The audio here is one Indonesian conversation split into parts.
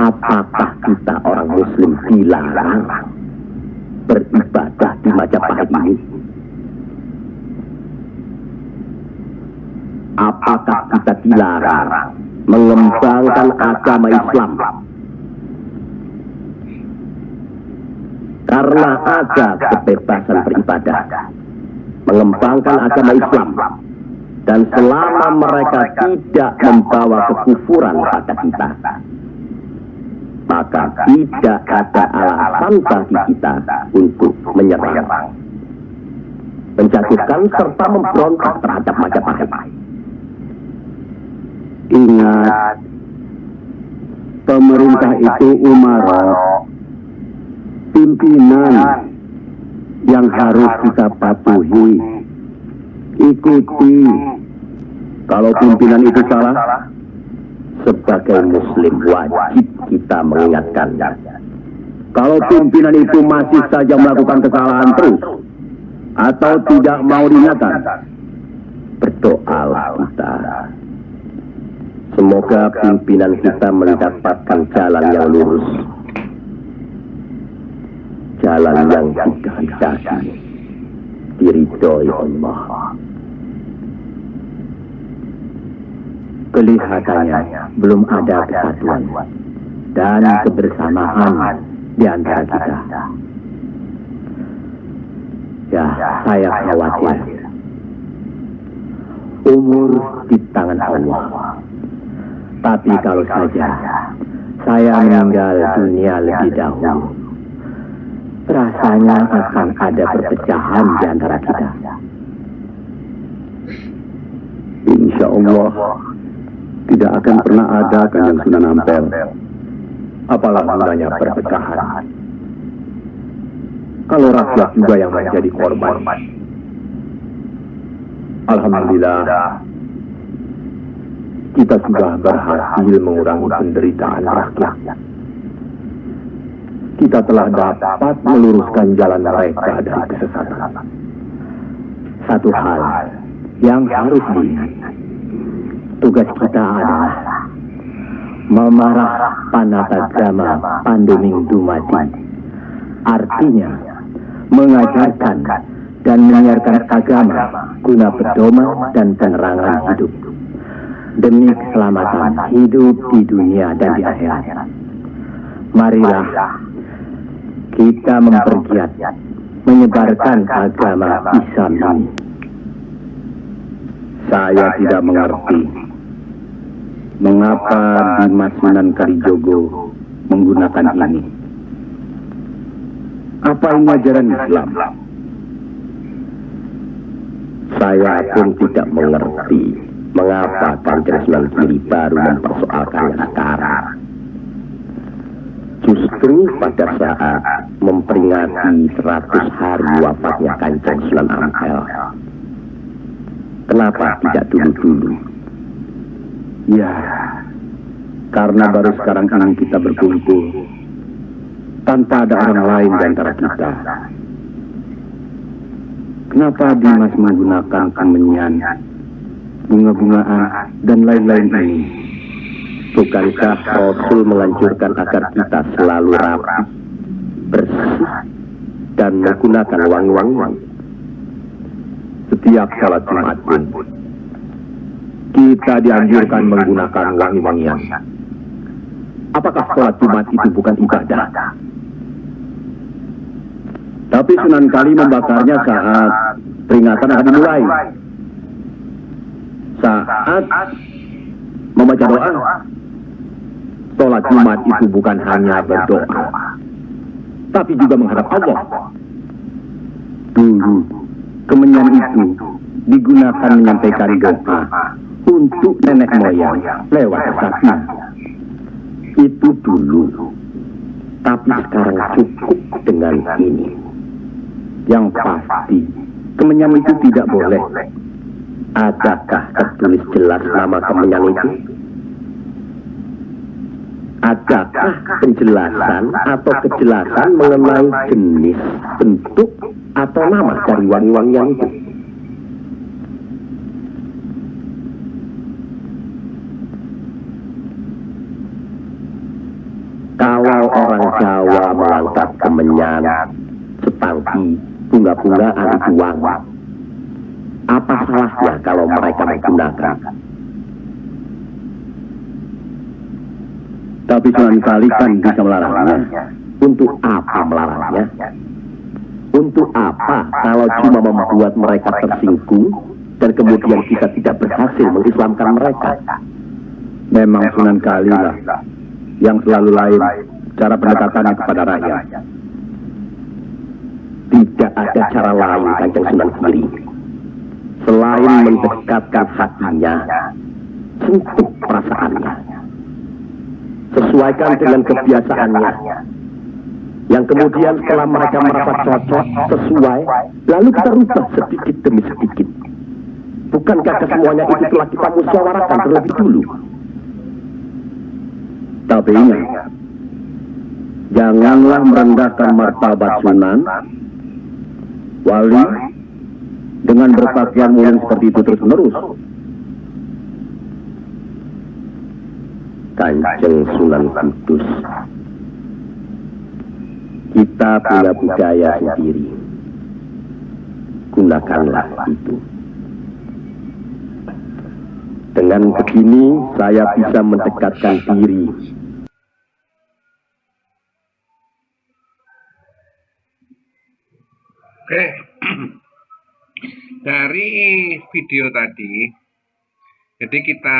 apakah kita orang Muslim dilarang beribadah di Majapahit ini? Apakah kita dilarang mengembangkan agama Islam? Karena ada kebebasan beribadah, mengembangkan agama Islam, dan selama mereka tidak membawa kekufuran pada kita, maka tidak ada alasan bagi kita untuk menyerang, menjatuhkan serta memberontak terhadap Majapahit. Ingat, pemerintah itu umara, pimpinan yang harus kita patuhi, ikuti. Kalau pimpinan itu salah, sebagai Muslim wajib kita mengingatkannya. Kalau pimpinan itu masih saja melakukan kesalahan terus atau tidak mau diingatkan, berdoalah kita. Semoga pimpinan kita mendapatkan jalan yang lurus, jalan yang dikehendaki, diridhoi Allah. Kelihatannya belum ada kesatuan dan kebersamaan di antara kita. Ya, saya khawatir. Umur di tangan Allah. Tapi kalau saja saya meninggal dunia lebih dahulu, rasanya akan ada perpecahan di antara kita. Insya Allah tidak akan pernah ada Kanjeng Sunan Ampel. Apalah gunanya perpecahan kalau rakyat juga yang menjadi korban. Alhamdulillah, kita sudah berhasil mengurangi penderitaan rakyat. Kita telah dapat meluruskan jalan mereka dari kesesatan. Satu hal yang harus diingat, tugas kita adalah memarah Panatagama Panduming Dumadi. Artinya, mengajarkan dan menyiarkan agama guna pedoman dan penerangan hidup, demi keselamatan hidup di dunia dan di akhirat. Marilah kita mempergiat menyebarkan agama Islam ini. Saya tidak mengerti mengapa Dimas Sunan Kalijogo menggunakan ini. Apa ini ajaran Islam? Saya pun tidak mengerti mengapa Kanjeng Sunan Giri baru mempersoalkannya sekarang. Justru pada saat memperingati 100 hari wafatnya Kanjeng Sunan Ampel. Kenapa tidak dulu-dulu? Ya, karena baru sekarang ini kita berkumpul tanpa ada orang lain di antara kita. Kenapa Dimas menggunakan kemenyan, bunga-bungaan, dan lain-lain ini? Bukankah Rasul menganjurkan agar kita selalu rapi, bersih, dan menggunakan wangi-wangian? Setiap salat Jumat pun kita dianjurkan menggunakan wangi-wangian. Apakah salat Jumat itu bukan ibadah? Tapi Sunan Kali membakarnya saat peringatan akan dimulai. Saat membaca doa. Salat Jumat itu bukan hanya berdoa, tapi juga menghadap Allah. Dulu, kemenyan itu digunakan menyampaikan doa untuk nenek moyang lewat sapi. Itu dulu. Tapi sekarang cukup dengan ini. Yang pasti, kemenyan itu tidak boleh. Adakah tertulis jelas nama kemenyan itu? Adakah penjelasan atau kejelasan mengenai jenis, bentuk, atau nama dari wangi-wangian itu? orang Jawa mengangkat kemenyan, setangki, bunga-bungaan itu uang. Apa salahnya kalau mereka menggunakan? Tapi Sunan Kali kan bisa melarangnya. Untuk apa melarangnya? Untuk apa kalau cuma membuat mereka tersinggung dan kemudian kita tidak berhasil mengislamkan mereka? Memang Sunan Kali lah yang selalu lain cara pendekatannya kepada rakyat. Tidak ada cara lain, Kanjeng Sunan Giri, selain mendekatkan hatinya, sentuh perasaannya, sesuaikan dengan kebiasaannya, yang kemudian setelah mereka merasa cocok, sesuai, lalu kita rubah sedikit demi sedikit. Bukankah kesemuanya itu telah kita musyawarahkan terlebih dulu? Tapi ingat, janganlah merendahkan martabat Sunan Wali dengan berpakaian mulia seperti itu terus-menerus. Kanjeng Sunan Kudus, kita punya budaya sendiri. Gunakanlah itu. Dengan begini, saya bisa mendekatkan diri. Oke, dari video tadi, jadi kita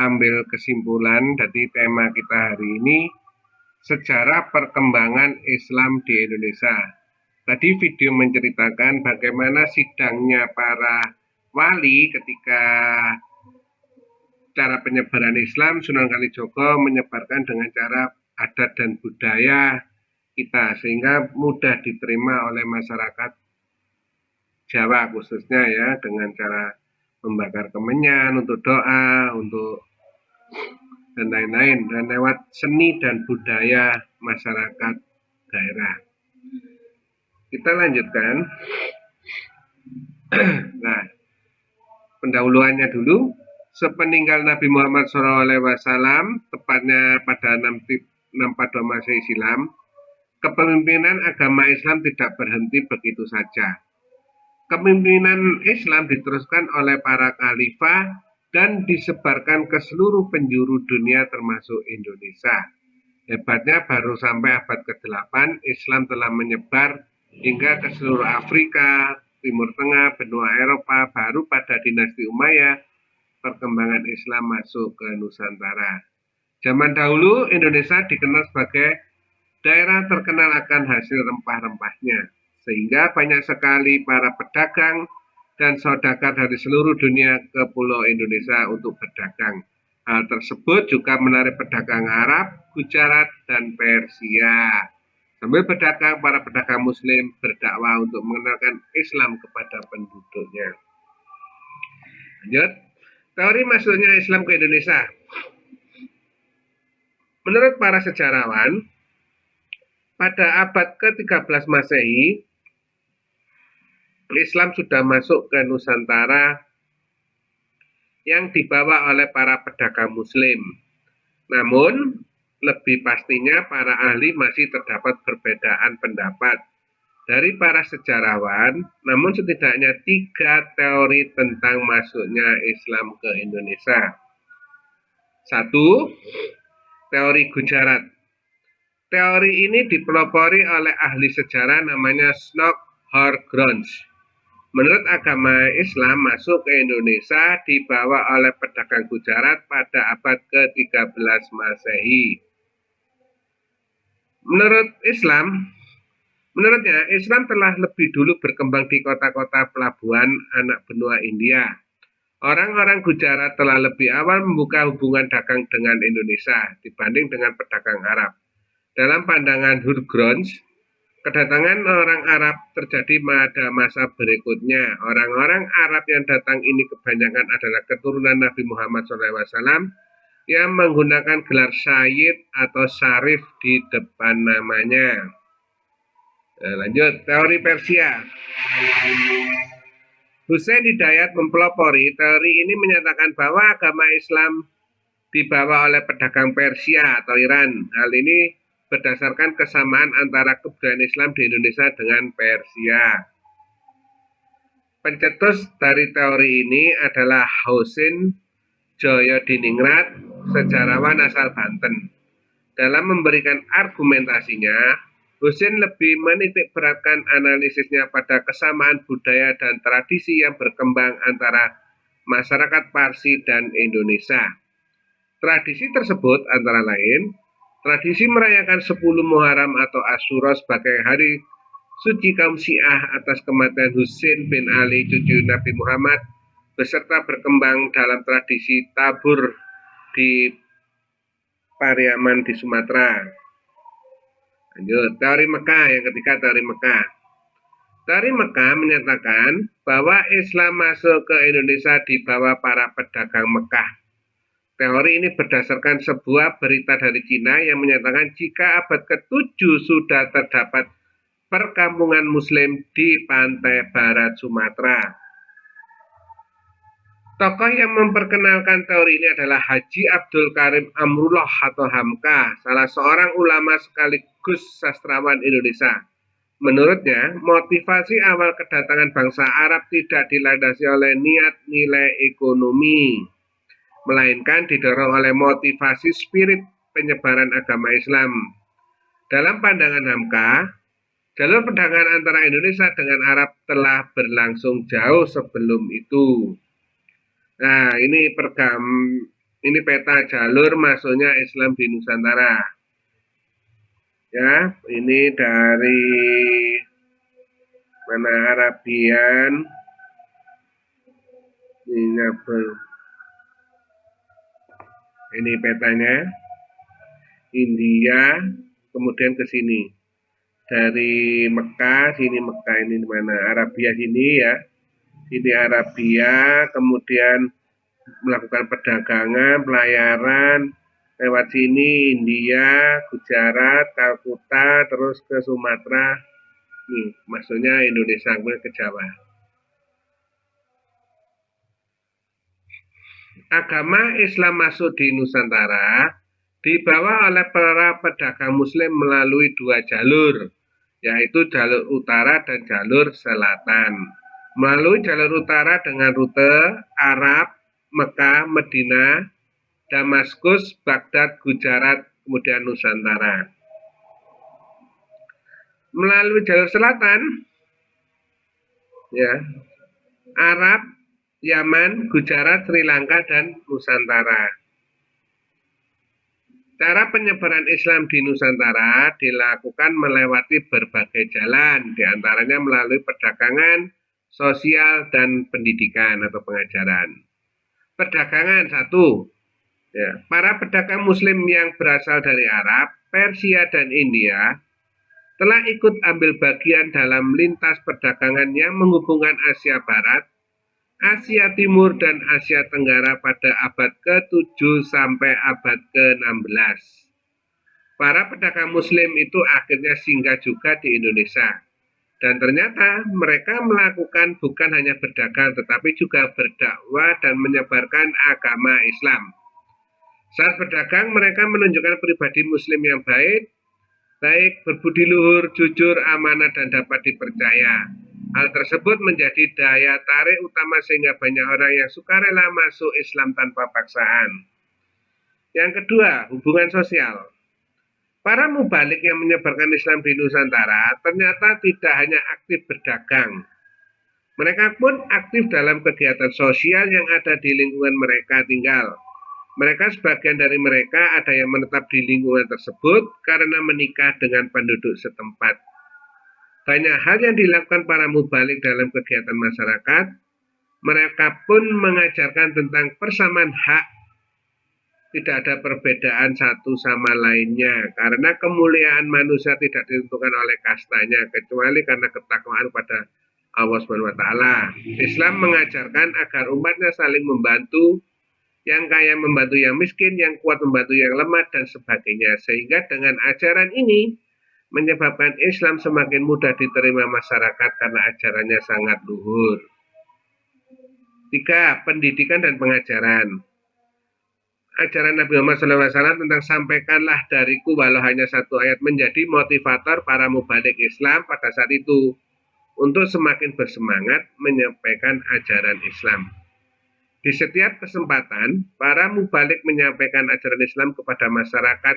ambil kesimpulan dari tema kita hari ini, sejarah perkembangan Islam di Indonesia. Tadi video menceritakan bagaimana sidangnya para wali ketika cara penyebaran Islam. Sunan Kalijogo menyebarkan dengan cara adat dan budaya kita, sehingga mudah diterima oleh masyarakat Jawa khususnya ya, dengan cara membakar kemenyan untuk doa, untuk dan lain-lain, dan lewat seni dan budaya masyarakat daerah. Kita lanjutkan. Nah, pendahuluannya dulu. Sepeninggal Nabi Muhammad SAW, tepatnya pada 642 Masehi silam, kepemimpinan agama Islam tidak berhenti begitu saja. Kepemimpinan Islam diteruskan oleh para khalifah dan disebarkan ke seluruh penjuru dunia termasuk Indonesia. Hebatnya baru sampai abad ke-8 Islam telah menyebar hingga ke seluruh Afrika, Timur Tengah, benua Eropa. Baru pada dinasti Umayyah perkembangan Islam masuk ke Nusantara. Zaman dahulu Indonesia dikenal sebagai daerah terkenal akan hasil rempah-rempahnya, sehingga banyak sekali para pedagang dan saudagar dari seluruh dunia ke pulau Indonesia untuk berdagang. Hal tersebut juga menarik pedagang Arab, Gujarat, dan Persia. Sambil berdagang, para pedagang Muslim berdakwah untuk mengenalkan Islam kepada penduduknya. Lanjut, teori masuknya Islam ke Indonesia. Menurut para sejarawan, pada abad ke-13 Masehi, Islam sudah masuk ke Nusantara yang dibawa oleh para pedagang Muslim. Namun, lebih pastinya para ahli masih terdapat perbedaan pendapat dari para sejarawan, namun setidaknya 3 teori tentang masuknya Islam ke Indonesia. 1. Teori Gujarat. Teori ini dipelopori oleh ahli sejarah namanya Snodgrass. Menurut agama Islam masuk ke Indonesia dibawa oleh pedagang Gujarat pada abad ke-13 Masehi. Menurutnya Islam telah lebih dulu berkembang di kota-kota pelabuhan anak benua India. Orang-orang Gujarat telah lebih awal membuka hubungan dagang dengan Indonesia dibanding dengan pedagang Arab. Dalam pandangan Hurgrons, kedatangan orang Arab terjadi pada masa berikutnya. Orang-orang Arab yang datang ini kebanyakan adalah keturunan Nabi Muhammad SAW yang menggunakan gelar Sayyid atau Syarif di depan namanya. Lanjut, teori Persia. Hussein Hidayat mempelopori teori ini, menyatakan bahwa agama Islam dibawa oleh pedagang Persia atau Iran. Hal ini berdasarkan kesamaan antara kebudayaan Islam di Indonesia dengan Persia. Pencetus dari teori ini adalah Husin Joyodiningrat, sejarawan asal Banten. Dalam memberikan argumentasinya, Husin lebih menitik beratkan analisisnya pada kesamaan budaya dan tradisi yang berkembang antara masyarakat Parsi dan Indonesia. Tradisi tersebut antara lain, tradisi merayakan 10 Muharram atau Asyura sebagai hari suci kaum Syiah atas kematian Husain bin Ali cucu Nabi Muhammad, beserta berkembang dalam tradisi tabur di Pariaman di Sumatera. Lanjut, teori Mekah yang ketiga, teori Mekah. Teori Mekah menyatakan bahwa Islam masuk ke Indonesia di bawah para pedagang Mekah. Teori ini berdasarkan sebuah berita dari Cina yang menyatakan jika abad ke-7 sudah terdapat perkampungan Muslim di pantai barat Sumatera. Tokoh yang memperkenalkan teori ini adalah Haji Abdul Karim Amrullah atau Hamka, salah seorang ulama sekaligus sastrawan Indonesia. Menurutnya, motivasi awal kedatangan bangsa Arab tidak dilandasi oleh niat nilai ekonomi, melainkan didorong oleh motivasi spirit penyebaran agama Islam. Dalam pandangan Hamka, jalur perdagangan antara Indonesia dengan Arab telah berlangsung jauh sebelum itu. Nah, ini peta jalur masuknya Islam di Nusantara. Ya, ini dari mana Arabian, ini petanya, India, kemudian ke sini. Dari Mekah, sini Mekah, ini mana Arabia sini ya. Ini Arabia, kemudian melakukan perdagangan, pelayaran, lewat sini India, Gujarat, Kalkuta, terus ke Sumatera, nih maksudnya Indonesia ke Jawa. Agama Islam masuk di Nusantara dibawa oleh para pedagang Muslim melalui dua jalur, yaitu jalur utara dan jalur selatan. Melalui jalur utara dengan rute Arab, Mekah, Medina, Damaskus, Baghdad, Gujarat, kemudian Nusantara. Melalui jalur selatan, ya, Arab, Yaman, Gujarat, Sri Lanka, dan Nusantara. Cara penyebaran Islam di Nusantara dilakukan melewati berbagai jalan, diantaranya melalui perdagangan, sosial, dan pendidikan atau pengajaran. Perdagangan satu, ya, para pedagang Muslim yang berasal dari Arab, Persia, dan India telah ikut ambil bagian dalam lintas perdagangan yang menghubungkan Asia Barat, Asia Timur, dan Asia Tenggara pada abad ke-7 sampai abad ke-16. Para pedagang Muslim itu akhirnya singgah juga di Indonesia. Dan ternyata mereka melakukan bukan hanya berdagang, tetapi juga berdakwah dan menyebarkan agama Islam. Saat berdagang, mereka menunjukkan pribadi Muslim yang baik, berbudi luhur, jujur, amanah, dan dapat dipercaya. Hal tersebut menjadi daya tarik utama sehingga banyak orang yang sukarela masuk Islam tanpa paksaan. Yang kedua, hubungan sosial. Para mubalik yang menyebarkan Islam di Nusantara ternyata tidak hanya aktif berdagang. Mereka pun aktif dalam kegiatan sosial yang ada di lingkungan mereka tinggal. Mereka sebagian dari mereka ada yang menetap di lingkungan tersebut karena menikah dengan penduduk setempat. Banyak hal yang dilakukan para mubalik dalam kegiatan masyarakat. Mereka pun mengajarkan tentang persamaan hak. Tidak ada perbedaan satu sama lainnya, karena kemuliaan manusia tidak ditentukan oleh kastanya, kecuali karena ketakwaan pada Allah SWT. Islam mengajarkan agar umatnya saling membantu, yang kaya membantu yang miskin, yang kuat membantu yang lemah, dan sebagainya. Sehingga dengan ajaran ini, menyebabkan Islam semakin mudah diterima masyarakat karena ajarannya sangat luhur. 3. Pendidikan dan pengajaran. ajaran Nabi Muhammad SAW tentang sampaikanlah dariku walau hanya satu ayat menjadi motivator para mubalik Islam pada saat itu untuk semakin bersemangat menyampaikan ajaran Islam. Di setiap kesempatan, para mubalik menyampaikan ajaran Islam kepada masyarakat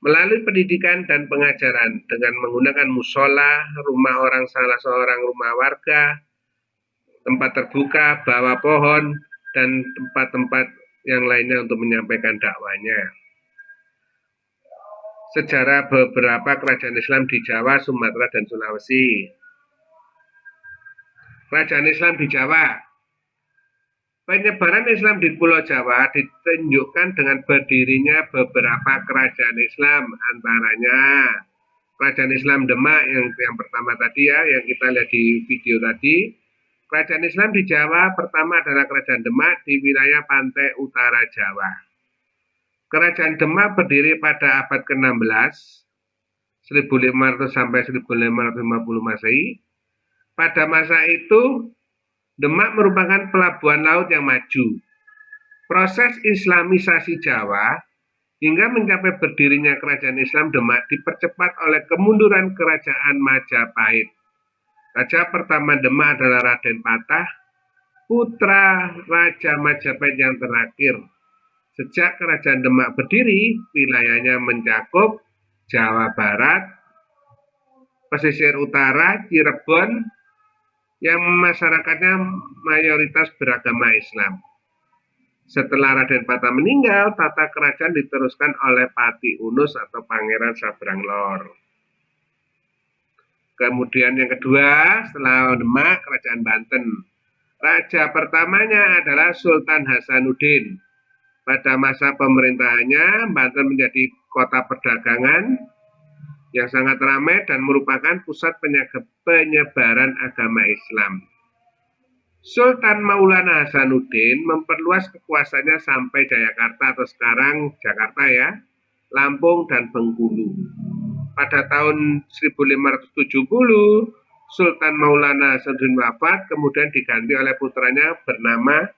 melalui pendidikan dan pengajaran dengan menggunakan musola, rumah orang salah seorang rumah warga, tempat terbuka, bawah pohon, dan tempat-tempat yang lainnya untuk menyampaikan dakwanya. Sejarah beberapa kerajaan Islam di Jawa, Sumatera, dan Sulawesi. Kerajaan Islam di Jawa. Penyebaran Islam di Pulau Jawa ditunjukkan dengan berdirinya beberapa kerajaan Islam, antaranya Kerajaan Islam Demak yang pertama tadi ya, yang kita lihat di video tadi. Kerajaan Islam di Jawa pertama adalah Kerajaan Demak di wilayah pantai utara Jawa. Kerajaan Demak berdiri pada abad ke-16, 1500 sampai 1550 Masehi. Pada masa itu, Demak merupakan pelabuhan laut yang maju. Proses Islamisasi Jawa hingga mencapai berdirinya Kerajaan Islam Demak dipercepat oleh kemunduran Kerajaan Majapahit. Raja pertama Demak adalah Raden Patah, putra Raja Majapahit yang terakhir. Sejak Kerajaan Demak berdiri, wilayahnya mencakup Jawa Barat, pesisir utara, Cirebon, yang masyarakatnya mayoritas beragama Islam. Setelah Raden Patah meninggal, tata kerajaan diteruskan oleh Pati Unus atau Pangeran Sabrang Lor. Kemudian yang kedua, setelah Demak, Kerajaan Banten. Raja pertamanya adalah Sultan Hasanuddin. Pada masa pemerintahannya, Banten menjadi kota perdagangan yang sangat ramai dan merupakan pusat penyebaran agama Islam. Sultan Maulana Hasanuddin memperluas kekuasaannya sampai Jayakarta atau sekarang Jakarta ya, Lampung dan Bengkulu. Pada tahun 1570, Sultan Maulana Hasanuddin wafat, kemudian diganti oleh putranya bernama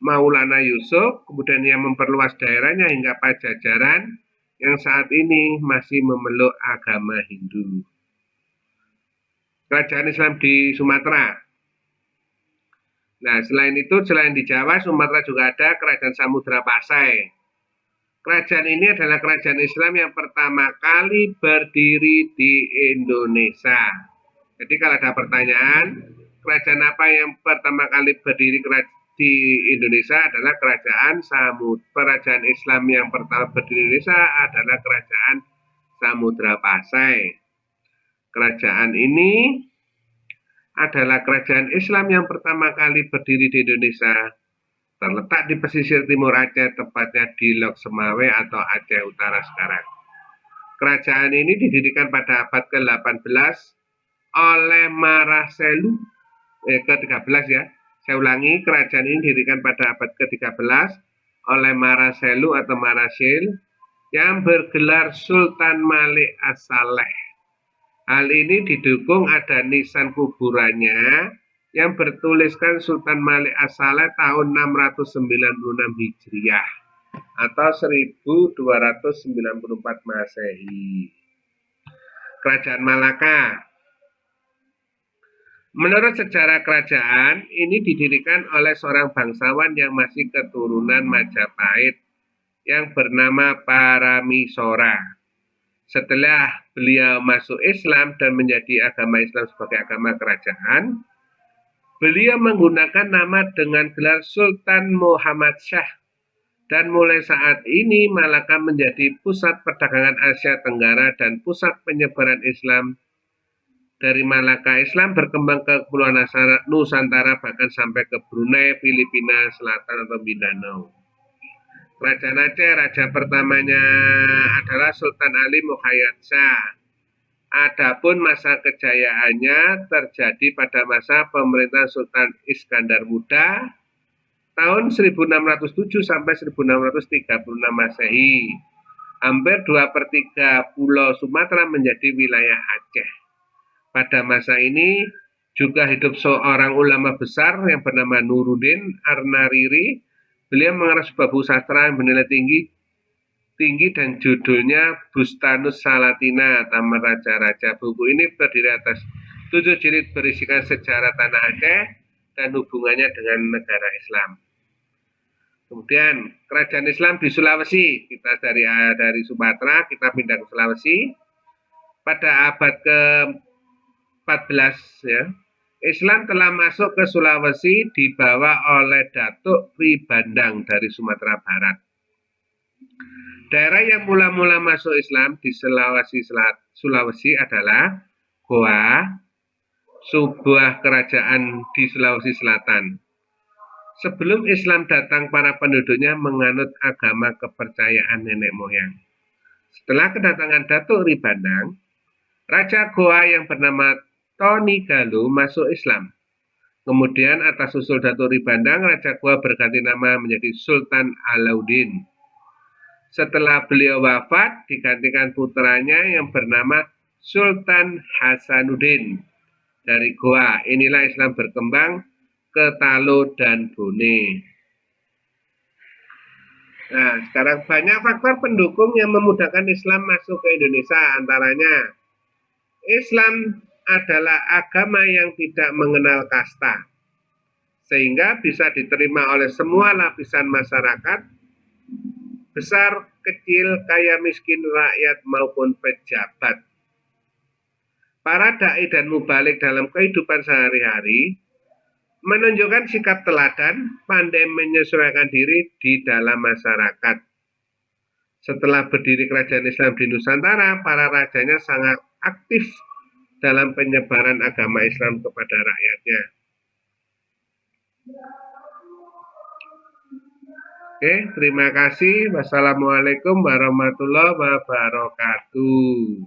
Maulana Yusuf, kemudian ia memperluas daerahnya hingga Pajajaran yang saat ini masih memeluk agama Hindu. Kerajaan Islam di Sumatera. Nah, selain itu, selain di Jawa, Sumatera juga ada Kerajaan Samudra Pasai. Kerajaan ini adalah kerajaan Islam yang pertama kali berdiri di Indonesia. Jadi kalau ada pertanyaan, kerajaan apa yang pertama kali berdiri di Indonesia adalah Kerajaan Kerajaan Islam yang pertama berdiri di Indonesia adalah Kerajaan Samudra Pasai. Kerajaan ini adalah kerajaan Islam yang pertama kali berdiri di Indonesia. Terletak di pesisir timur Aceh, tepatnya di Lok Semawe atau Aceh Utara sekarang. Kerajaan ini didirikan pada abad ke-18 oleh Maraselu, ke-13 ya. Saya ulangi, kerajaan ini didirikan pada abad ke-13 oleh Maraselu atau Marasil yang bergelar Sultan Malik As-Saleh. Hal ini didukung ada nisan kuburannya yang bertuliskan Sultan Malik As-Saleh tahun 696 Hijriah atau 1294 Masehi. Kerajaan Malaka. Menurut sejarah kerajaan, ini didirikan oleh seorang bangsawan yang masih keturunan Majapahit yang bernama Paramisora. Setelah beliau masuk Islam dan menjadi agama Islam sebagai agama kerajaan, beliau menggunakan nama dengan gelar Sultan Muhammad Shah. Dan mulai saat ini Malaka menjadi pusat perdagangan Asia Tenggara dan pusat penyebaran Islam. Dari Malaka, Islam berkembang ke Kepulauan Nusantara bahkan sampai ke Brunei, Filipina Selatan atau Mindanao. Kerajaan Aceh, raja pertamanya adalah Sultan Ali Muhayyad Shah. Adapun masa kejayaannya terjadi pada masa pemerintahan Sultan Iskandar Muda tahun 1607 sampai 1636 Masehi. Hampir 2/3 pulau Sumatera menjadi wilayah Aceh. Pada masa ini juga hidup seorang ulama besar yang bernama Nuruddin Arnariri. Beliau mengarang sebuah buku sastra yang bernilai tinggi dan judulnya Bustanus Salatina, Taman Raja-Raja. Buku ini terdiri atas 7 jilid berisikan sejarah Tanah Aceh dan hubungannya dengan negara Islam. Kemudian kerajaan Islam di Sulawesi, kita dari Sumatera kita pindah ke Sulawesi pada abad ke-14 ya. Islam telah masuk ke Sulawesi dibawa oleh Datuk Pribandang dari Sumatera Barat. Daerah yang mula-mula masuk Islam di Sulawesi adalah Goa, sebuah kerajaan di Sulawesi Selatan. Sebelum Islam datang, para penduduknya menganut agama kepercayaan nenek moyang. Setelah kedatangan Datuk Ribandang, Raja Goa yang bernama Tony Galuh masuk Islam. Kemudian atas usul Datuk Ribandang, Raja Goa berganti nama menjadi Sultan Alauddin. Setelah beliau wafat, digantikan putranya yang bernama Sultan Hasanuddin dari Goa. Inilah Islam berkembang ke Talo dan Bone. Nah, sekarang banyak faktor pendukung yang memudahkan Islam masuk ke Indonesia. Antaranya, Islam adalah agama yang tidak mengenal kasta, sehingga bisa diterima oleh semua lapisan masyarakat, besar, kecil, kaya, miskin, rakyat, maupun pejabat. Para da'i dan mubalik dalam kehidupan sehari-hari menunjukkan sikap teladan, pandai menyesuaikan diri di dalam masyarakat. Setelah berdiri kerajaan Islam di Nusantara, para rajanya sangat aktif dalam penyebaran agama Islam kepada rakyatnya. Oke, terima kasih. Wassalamualaikum warahmatullahi wabarakatuh.